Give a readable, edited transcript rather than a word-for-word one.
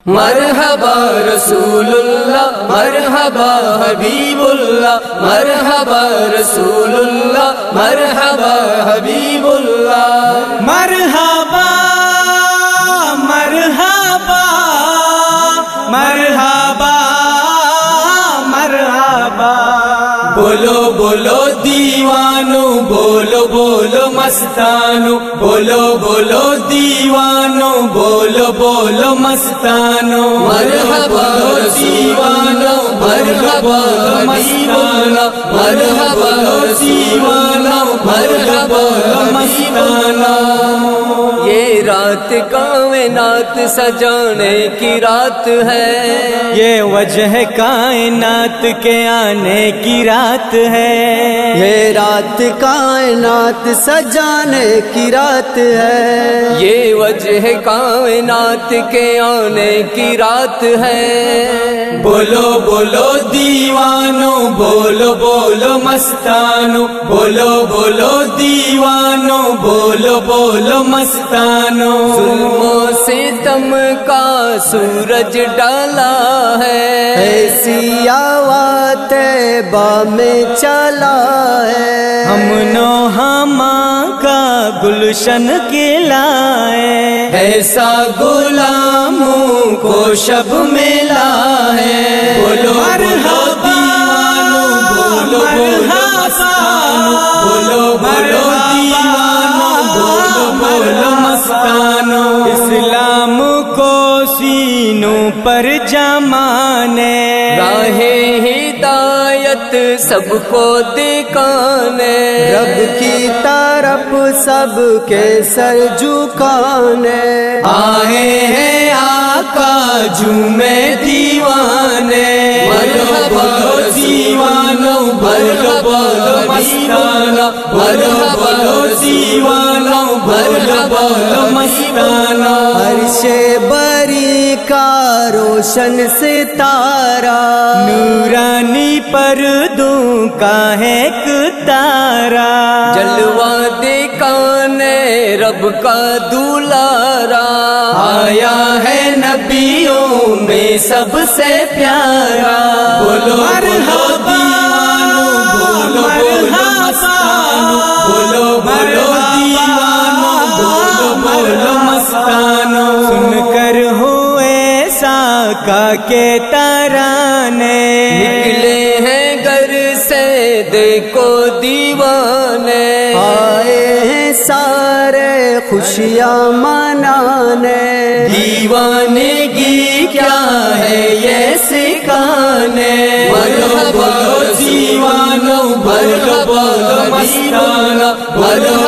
مرحبا رسول اللہ مرحبا حبیب اللہ مرحبا رسول اللہ مرحبا حبیب اللہ مرحبا مرحبا مرحبا مرحبا بولو بولو دیوانو بولو بولو مستانو بولو بولو دیوانو بولو بولو مستانو مرحبا دیوانو مرحبا مستانو مرحبا دیوانو مرحبا مستانو یہ رات کائنات سجانے کی رات ہے، یہ وجہ کائنات کے آنے کی رات ہے، یہ رات کائنات سجانے کی رات ہے، یہ وجہ کائنات کے آنے کی رات ہے۔ بولو بولو دیوانو بولو بولو مستانو بولو بولو دیوانو بولو بولو مستانو ظلم و ستم کا سورج ڈالا ہے، ایسی آواز طیبہ میں چلا ہے، ہم نو ہما کا گلشن کھلا ہے، ایسا غلاموں کو شب ملا ہے۔ بولو بولو دیوانو بولو بولو مستانو بولو بولو دیوانو بولو بولو مستانو اسلام کو سینوں پر جمانے، راہ ہدایت سب کو دکھانے، رب کی طرف سب کے سر جھکانے، آئے ہیں آقا جھومے دیوانے۔ مرحبا دیوانو مرحبا مستانو مرحبا دیوانو مرحبا مستانو عرش بری کا روشن ستارہ، نورانی پردوں کا ایک تارا، جلوہ دکھانے رب کا دلارا، آیا ہے نبیوں میں سب سے پیارا۔ بولو مرحبا بولو بولو مستانو بولو بولو دیوانو بولو بولو مستانو سن کر ہوئے ساکا کے ترانے، نکلے ہیں گھر سے دیکھو دیوانے، آئے ہیں سارے خوشیاں منانے، دیوانگی کیا ہے یہ سکھانے۔ مرحبا دیوانو مرحبا مستانو مرحبا